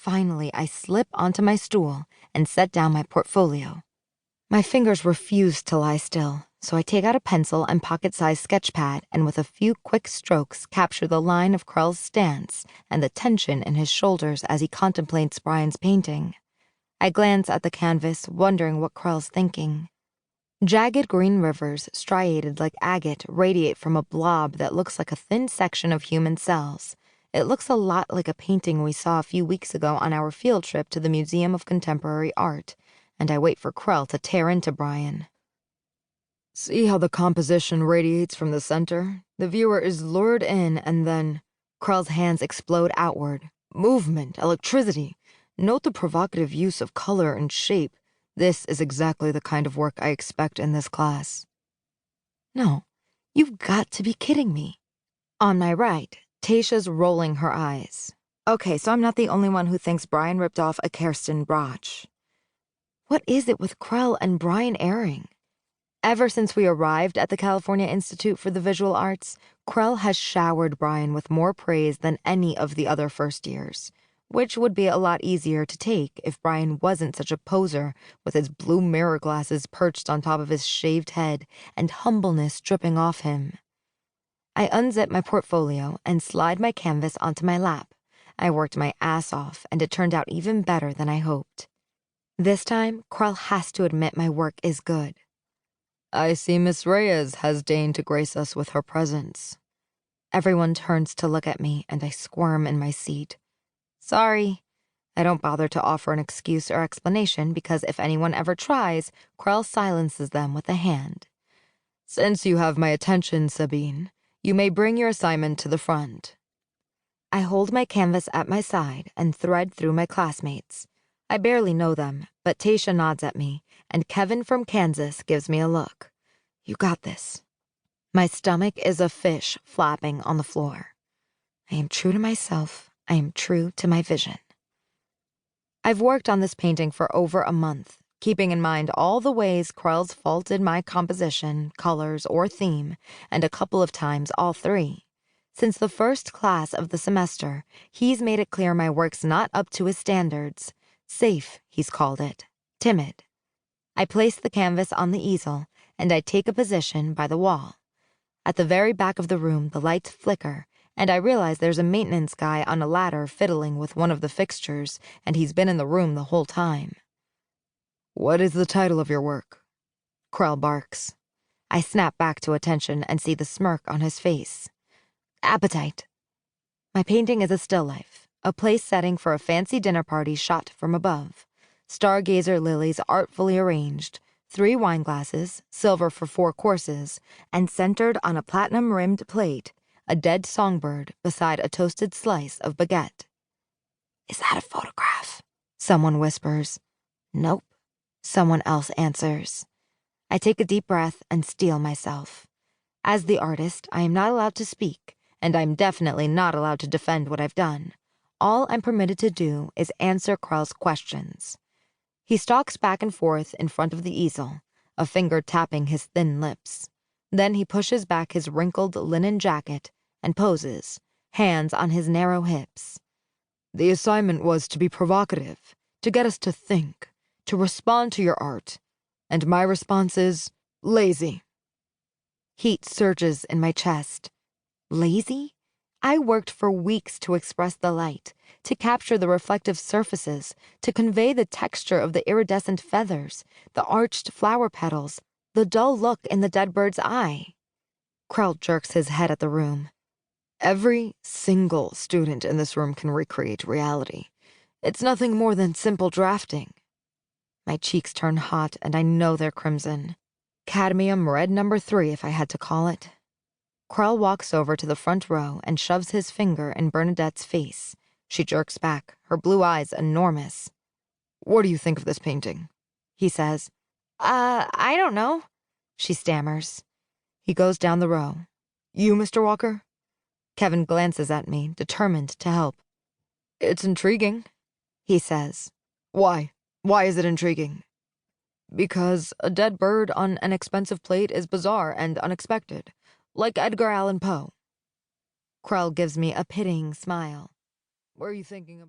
Finally, I slip onto my stool and set down my portfolio. My fingers refuse to lie still, so I take out a pencil and pocket-sized sketch pad and with a few quick strokes capture the line of Krell's stance and the tension in his shoulders as he contemplates Brian's painting. I glance at the canvas, wondering what Krell's thinking. Jagged green rivers, striated like agate, radiate from a blob that looks like a thin section of human cells. It looks a lot like a painting we saw a few weeks ago on our field trip to the Museum of Contemporary Art, and I wait for Krell to tear into Brian. See how the composition radiates from the center? The viewer is lured in and then... Krell's hands explode outward. Movement, electricity. Note the provocative use of color and shape. This is exactly the kind of work I expect in this class. No, you've got to be kidding me. On my right, Tasha's rolling her eyes. Okay, so I'm not the only one who thinks Brian ripped off a Kirsten Brach. What is it with Krell and Brian Airing? Ever since we arrived at the California Institute for the Visual Arts, Krell has showered Brian with more praise than any of the other first years, which would be a lot easier to take if Brian wasn't such a poser with his blue mirror glasses perched on top of his shaved head and humbleness dripping off him. I unzip my portfolio and slide my canvas onto my lap. I worked my ass off, and it turned out even better than I hoped. This time, Krell has to admit my work is good. I see Miss Reyess has deigned to grace us with her presence. Everyone turns to look at me, and I squirm in my seat. Sorry. I don't bother to offer an excuse or explanation because if anyone ever tries, Krell silences them with a hand. Since you have my attention, Sabine, you may bring your assignment to the front. I hold my canvas at my side and thread through my classmates. I barely know them, but Tasha nods at me, and Kevin from Kansas gives me a look. You got this. My stomach is a fish flapping on the floor. I am true to myself. I am true to my vision. I've worked on this painting for over a month, keeping in mind all the ways Krell's faulted my composition, colors, or theme, and a couple of times all three. Since the first class of the semester, he's made it clear my work's not up to his standards. Safe, he's called it. Timid. I place the canvas on the easel, and I take a position by the wall. At the very back of the room, the lights flicker, and I realize there's a maintenance guy on a ladder fiddling with one of the fixtures, and he's been in the room the whole time. What is the title of your work? Krell barks. I snap back to attention and see the smirk on his face. Appetite. My painting is a still life, a place setting for a fancy dinner party shot from above. Stargazer lilies artfully arranged, 3 wine glasses, silver for 4 courses, and centered on a platinum-rimmed plate, a dead songbird beside a toasted slice of baguette. Is that a photograph? Someone whispers. Nope. Someone else answers. I take a deep breath and steel myself. As the artist, I am not allowed to speak, and I'm definitely not allowed to defend what I've done. All I'm permitted to do is answer Krell's questions. He stalks back and forth in front of the easel, a finger tapping his thin lips. Then he pushes back his wrinkled linen jacket and poses, hands on his narrow hips. The assignment was to be provocative, to get us to think, to respond to your art, and my response is lazy. Heat surges in my chest. Lazy? I worked for weeks to express the light, to capture the reflective surfaces, to convey the texture of the iridescent feathers, the arched flower petals, the dull look in the dead bird's eye. Krell jerks his head at the room. Every single student in this room can recreate reality. It's nothing more than simple drafting. My cheeks turn hot, and I know they're crimson. Cadmium red number 3, if I had to call it. Krell walks over to the front row and shoves his finger in Bernadette's face. She jerks back, her blue eyes enormous. What do you think of this painting? He says. I don't know, she stammers. He goes down the row. You, Mr. Walker? Kevin glances at me, determined to help. It's intriguing, he says. Why? Why is it intriguing? Because a dead bird on an expensive plate is bizarre and unexpected, like Edgar Allan Poe. Krell gives me a pitying smile. What are you thinking about?